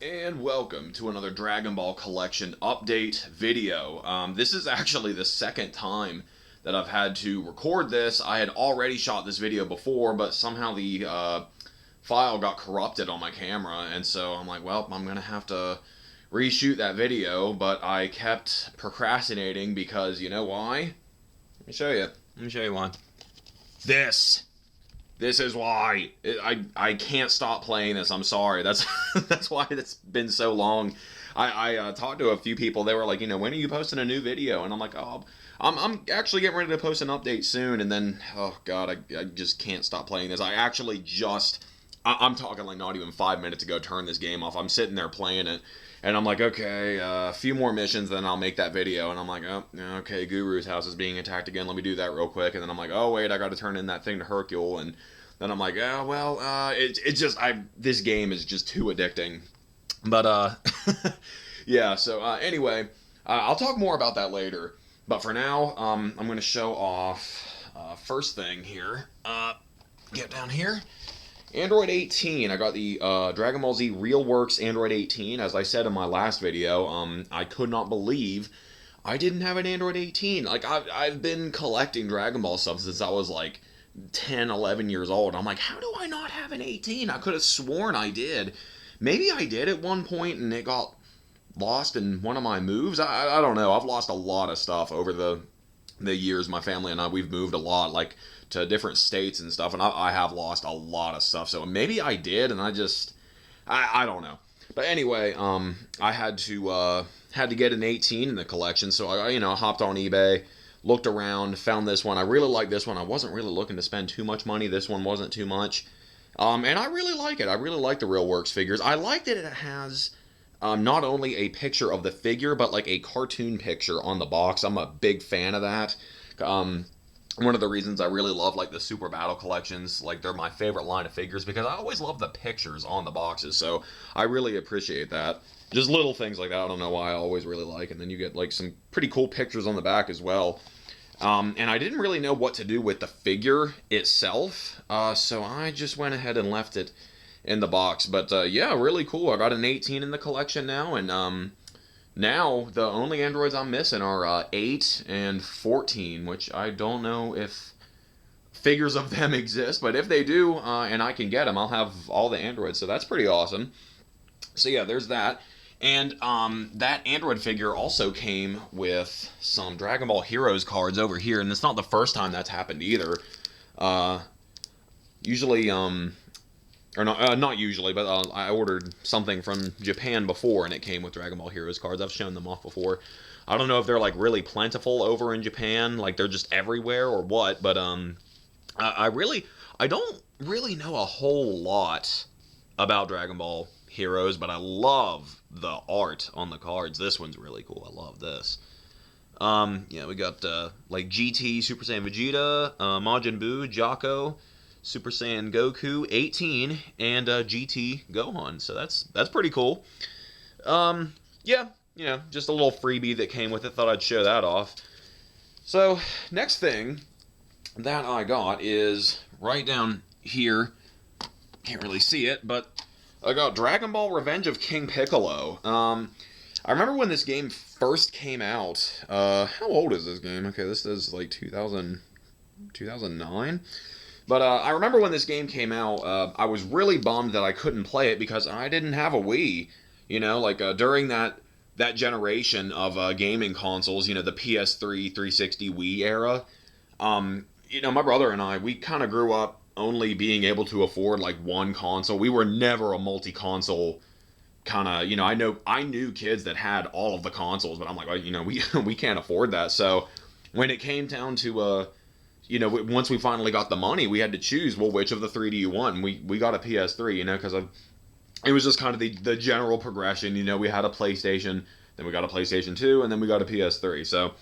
And welcome to another Dragon Ball Collection update video. This is actually the second time that I've had to record this. I had already shot this video before, but somehow the file got corrupted on my camera, and so I'm like, well, I'm going to have to reshoot that video, but I kept procrastinating because, you know why? Let me show you. Let me show you why. This is why. I can't stop playing this. I'm sorry. That's that's why it's been so long. I talked to a few people. They were like, when are you posting a new video? And I'm like, oh, I'm actually getting ready to post an update soon. And then, oh god, I just can't stop playing this. I actually I'm talking like not even 5 minutes ago, turned this game off. I'm sitting there playing it. And I'm like, okay, a few more missions, then I'll make that video. And I'm like, oh, okay, Guru's house is being attacked again. Let me do that real quick. And then I'm like, oh, wait, I got to turn in that thing to Hercule. And then I'm like, oh, well, it's just, this game is just too addicting. But, yeah, so anyway, I'll talk more about that later. But for now, I'm going to show off, first thing here. Get down here. Android 18. I got the Dragon Ball Z RealWorks Android 18. As I said in my last video, I could not believe I didn't have an Android 18. Like, I've been collecting Dragon Ball stuff since I was like 10, 11 years old. I'm like, how do I not have an 18? I could have sworn I did. Maybe I did at one point and it got lost in one of my moves. I don't know. I've lost a lot of stuff over the years. My family and I, we've moved a lot, like to different states and stuff, and I have lost a lot of stuff. So maybe I did, and I don't know. But anyway, I had to get an 18 in the collection, so I hopped on eBay, looked around, found this one. I really like this one. I wasn't really looking to spend too much money. This one wasn't too much, and I really like it. I really like the RealWorks figures. I like that it has not only a picture of the figure, but like a cartoon picture on the box. I'm a big fan of that. One of the reasons I really love like the Super Battle collections, like they're my favorite line of figures because I always love the pictures on the boxes. So I really appreciate that. Just little things like that. I don't know why I always really like. And then you get like some pretty cool pictures on the back as well. And I didn't really know what to do with the figure itself. So I just went ahead and left it in the box. But yeah, really cool. I got an 18 in the collection now, and now the only androids I'm missing are 8 and 14, which I don't know if figures of them exist, but if they do, and I can get them, I'll have all the androids. So that's pretty awesome. So yeah, there's that. And that android figure also came with some Dragon Ball Heroes cards over here, and it's not the first time that's happened either. Usually, or not usually, but I ordered something from Japan before, and it came with Dragon Ball Heroes cards. I've shown them off before. I don't know if they're like really plentiful over in Japan, like they're just everywhere or what, but I don't really know a whole lot about Dragon Ball Heroes, but I love the art on the cards. This one's really cool. I love this. Yeah, we got like GT Super Saiyan Vegeta, Majin Buu, Jocko, Super Saiyan Goku 18, and GT Gohan. So that's pretty cool. Yeah, just a little freebie that came with it. Thought I'd show that off. So next thing that I got is right down here. Can't really see it, but I got Dragon Ball Revenge of King Piccolo. I remember when this game first came out. How old is this game? Okay, this is like 2009. But I remember when this game came out, I was really bummed that I couldn't play it because I didn't have a Wii. During that generation of gaming consoles, the PS3, 360, Wii era, my brother and I, we kind of grew up only being able to afford like one console. We were never a multi-console kind of, I knew kids that had all of the consoles, but I'm like, well, we can't afford that. So when it came down to once we finally got the money, we had to choose, well, which of the three do you want? And we got a PS3, because it was just kind of the general progression. We had a PlayStation, then we got a PlayStation 2, and then we got a PS3. So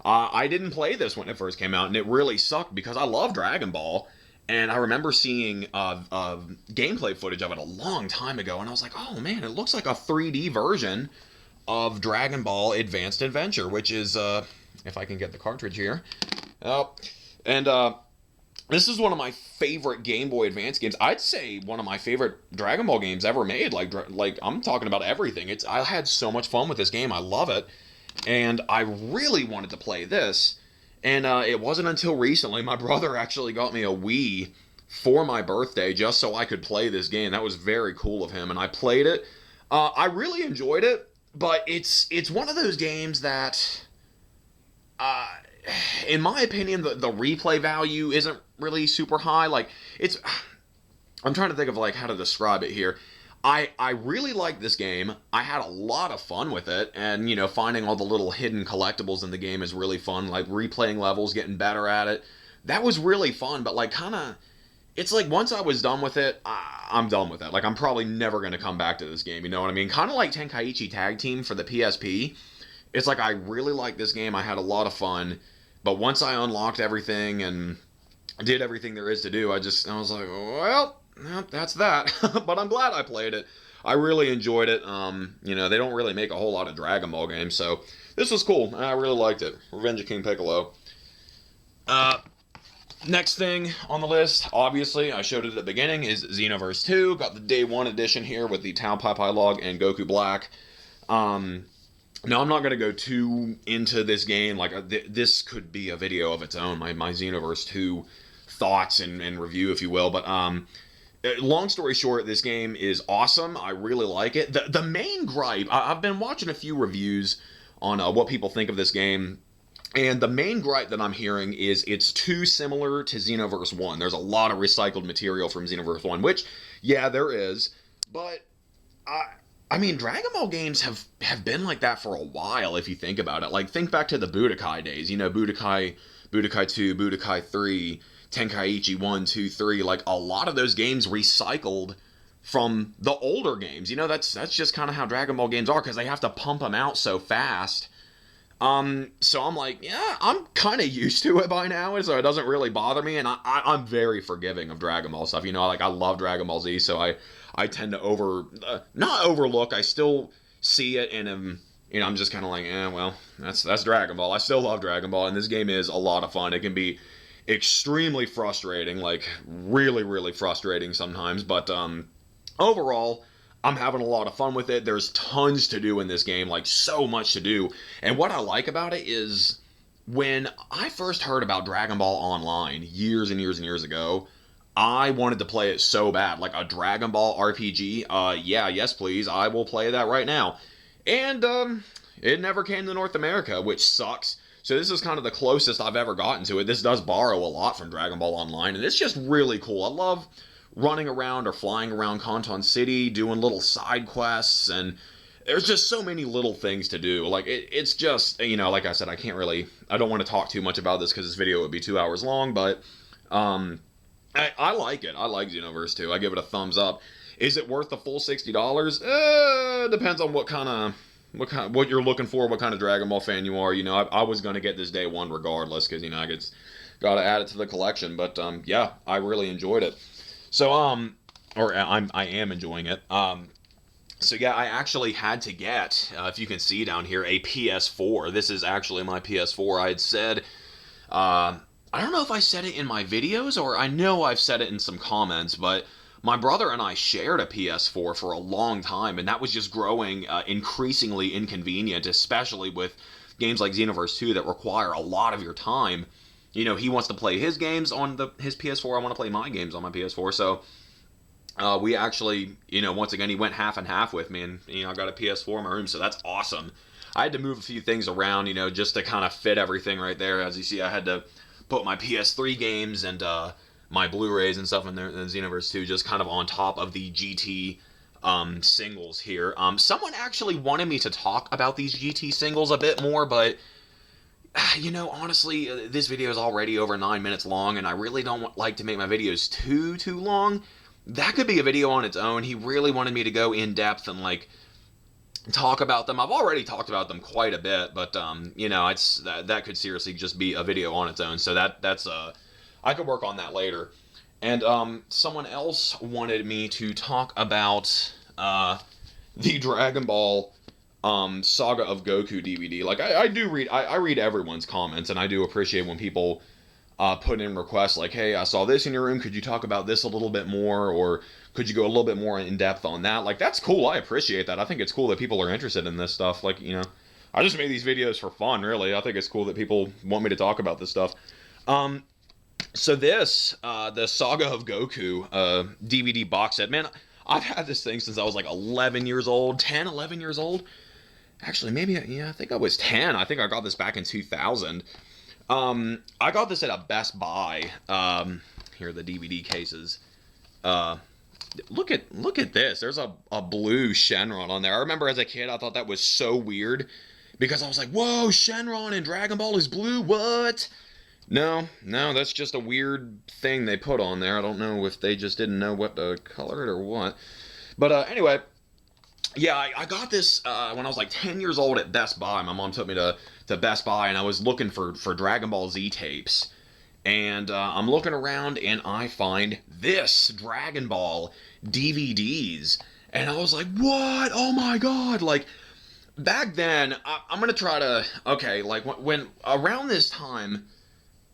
I didn't play this when it first came out, and it really sucked because I love Dragon Ball. And I remember seeing gameplay footage of it a long time ago, and I was like, oh man, it looks like a 3D version of Dragon Ball Advanced Adventure, which is, if I can get the cartridge here. Oh. And This is one of my favorite Game Boy Advance games. I'd say one of my favorite Dragon Ball games ever made. Like I'm talking about everything. I had so much fun with this game. I love it, and I really wanted to play this. And it wasn't until recently my brother actually got me a Wii for my birthday just so I could play this game. That was very cool of him, and I played it. I really enjoyed it, but it's one of those games that uh, in my opinion, the replay value isn't really super high. Like it's, I'm trying to think of like how to describe it here. I really like this game. I had a lot of fun with it, and finding all the little hidden collectibles in the game is really fun. Like replaying levels, getting better at it. That was really fun. But like kind of, it's like once I was done with it, I'm done with it. Like I'm probably never gonna come back to this game. You know what I mean? Kind of like Tenkaichi Tag Team for the PSP. It's like I really like this game. I had a lot of fun, but once I unlocked everything and did everything there is to do, I was like, well, that's that. But I'm glad I played it. I really enjoyed it. They don't really make a whole lot of Dragon Ball games, so this was cool. I really liked it. Revenge of King Piccolo. Uh, Next thing on the list, obviously, I showed it at the beginning, is Xenoverse 2. Got the Day 1 edition here with the Tao Pai Pai log and Goku Black. Now, I'm not going to go too into this game. Like, this could be a video of its own, my Xenoverse 2 thoughts and review, if you will. But long story short, this game is awesome. I really like it. The main gripe, I've been watching a few reviews on what people think of this game. And the main gripe that I'm hearing is it's too similar to Xenoverse 1. There's a lot of recycled material from Xenoverse 1, which, yeah, there is. But I mean, Dragon Ball games have been like that for a while, if you think about it. Like, think back to the Budokai days. Budokai 2, Budokai 3, Tenkaichi 1, 2, 3. Like, a lot of those games recycled from the older games. That's just kind of how Dragon Ball games are, because they have to pump them out so fast. So I'm like, yeah, I'm kind of used to it by now, so it doesn't really bother me, and I'm very forgiving of Dragon Ball stuff. Like, I love Dragon Ball Z, so I tend to not overlook. I still see it, and I'm just kind of like, well, that's Dragon Ball. I still love Dragon Ball, and this game is a lot of fun. It can be extremely frustrating, like really, really frustrating sometimes, but overall, I'm having a lot of fun with it. There's tons to do in this game, like so much to do. And what I like about it is when I first heard about Dragon Ball Online years and years and years ago, I wanted to play it so bad. Like a Dragon Ball RPG. Yeah, yes, please. I will play that right now. And it never came to North America, which sucks. So this is kind of the closest I've ever gotten to it. This does borrow a lot from Dragon Ball Online, and it's just really cool. I love running around or flying around Kanton City, doing little side quests, and there's just so many little things to do. Like, it's just, like I said, I don't want to talk too much about this because this video would be 2 hours long, but I like it. I like Xenoverse 2. I give it a thumbs up. Is it worth the full $60? Depends on what you're looking for, what kind of Dragon Ball fan you are. I was going to get this day one regardless because, I got to add it to the collection, but yeah, I really enjoyed it. So, I am enjoying it. So yeah, I actually had to get, if you can see down here, a PS4. This is actually my PS4. I had said, I don't know if I said it in my videos, or I know I've said it in some comments, but my brother and I shared a PS4 for a long time, and that was just growing increasingly inconvenient, especially with games like Xenoverse 2 that require a lot of your time. He wants to play his games on his PS4. I want to play my games on my PS4. So we actually, once again, he went half and half with me, and I got a PS4 in my room, so that's awesome. I had to move a few things around, just to kind of fit everything right there. As you see, I had to put my PS3 games and my Blu-rays and stuff in there, and Xenoverse 2, just kind of on top of the GT singles here. Someone actually wanted me to talk about these GT singles a bit more, but honestly, this video is already over 9 minutes long, and I really don't like to make my videos too long. That could be a video on its own. He really wanted me to go in depth and talk about them. I've already talked about them quite a bit, but that could seriously just be a video on its own. So that's I could work on that later. And someone else wanted me to talk about the Dragon Ball Saga of Goku DVD. Like I do read, I read everyone's comments, and I do appreciate when people put in requests like, hey, I saw this in your room. Could you talk about this a little bit more? Or could you go a little bit more in depth on that? Like, that's cool. I appreciate that. I think it's cool that people are interested in this stuff. Like, I just made these videos for fun, really. I think it's cool that people want me to talk about this stuff. So this, the Saga of Goku DVD box set, man, I've had this thing since I was like 11 years old, 10, 11 years old. Actually, maybe, yeah, I think I was 10. I think I got this back in 2000. I got this at a Best Buy. Here are the DVD cases. Look at this. There's a blue Shenron on there. I remember as a kid, I thought that was so weird because I was like, whoa, Shenron in Dragon Ball is blue. What? No, that's just a weird thing they put on there. I don't know if they just didn't know what to color it or what. But anyway, yeah, I got this when I was like 10 years old at Best Buy. My mom took me to Best Buy, and I was looking for Dragon Ball Z tapes. And I'm looking around, and I find this Dragon Ball DVDs. And I was like, what? Oh my god! Like, back then, I'm going to try to... Okay, like, when around this time...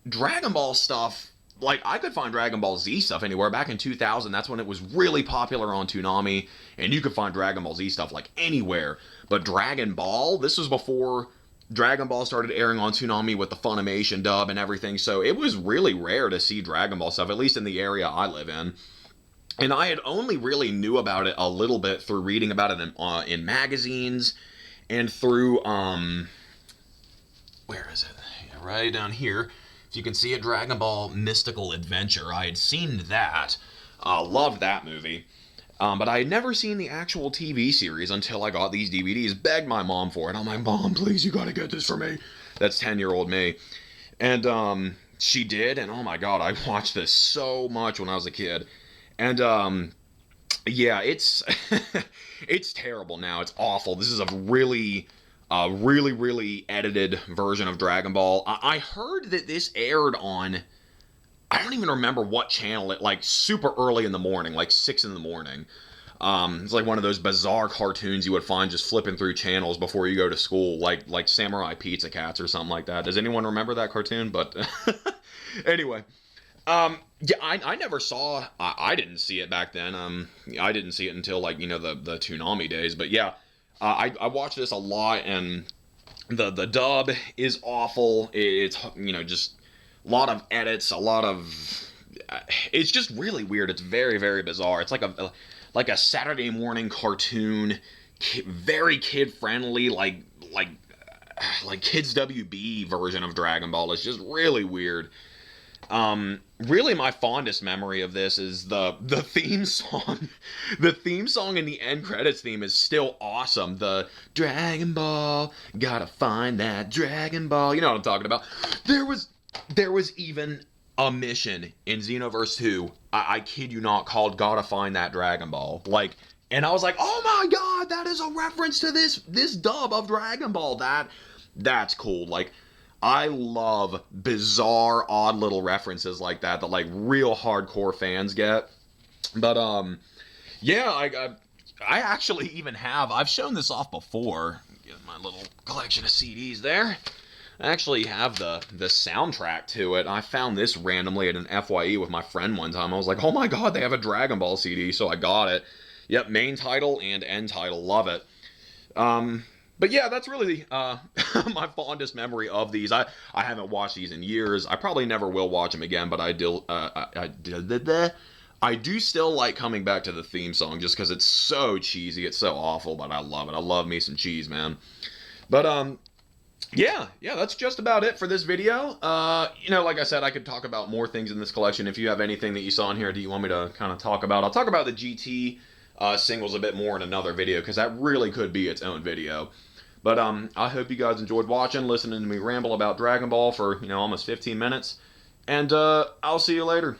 Dragon Ball stuff, like, I could find Dragon Ball Z stuff anywhere. Back in 2000, that's when it was really popular on Toonami, and you could find Dragon Ball Z stuff, like, anywhere. But Dragon Ball, this was before Dragon Ball started airing on Toonami with the Funimation dub and everything, so it was really rare to see Dragon Ball stuff, at least in the area I live in. And I had only really knew about it a little bit through reading about it in magazines, and through, where is it? Yeah, right down here. You can see it, Dragon Ball Mystical Adventure. I had seen that. Loved that movie. But I had never seen the actual TV series until I got these DVDs. Begged my mom for it. I'm like, Mom, please, you gotta get this for me. That's 10-year-old me. And she did, and oh my god, I watched this so much when I was a kid. And yeah, it's it's terrible now. It's awful. This is a really edited version of Dragon Ball. I heard that this aired on, I don't even remember what channel, it like super early in the morning, like 6 in the morning. It's like one of those bizarre cartoons you would find just flipping through channels before you go to school, like Samurai Pizza Cats or something like that. Does anyone remember that cartoon? But anyway, yeah, I never saw, I didn't see it back then. I didn't see it until like, the Toonami days, but yeah. I watched this a lot, and the dub is awful. It's, just a lot of edits, a lot of... It's just really weird. It's very, very bizarre. It's like a Saturday morning cartoon, very kid-friendly, like Kids WB version of Dragon Ball. It's just really weird. Really my fondest memory of this is the theme song. The theme song in the end credits theme is still awesome. The Dragon Ball, gotta find that Dragon Ball. You know what I'm talking about. There was even a mission in Xenoverse 2, I kid you not, called Gotta Find That Dragon Ball. Like, and I was like, oh my god, that is a reference to this dub of Dragon Ball. That's cool. Like, I love bizarre, odd little references like that like real hardcore fans get. But yeah, I actually even I've shown this off before. Get my little collection of CDs there. I actually have the soundtrack to it. I found this randomly at an FYE with my friend one time. I was like, oh my god, they have a Dragon Ball CD, so I got it. Yep, main title and end title, love it. But yeah, that's really my fondest memory of these. I haven't watched these in years. I probably never will watch them again, but I do still like coming back to the theme song just because it's so cheesy. It's so awful, but I love it. I love me some cheese, man. But yeah, that's just about it for this video. Like I said, I could talk about more things in this collection. If you have anything that you saw in here that you want me to kind of talk about, I'll talk about the GT singles a bit more in another video because that really could be its own video. But I hope you guys enjoyed watching, listening to me ramble about Dragon Ball for, almost 15 minutes. And I'll see you later.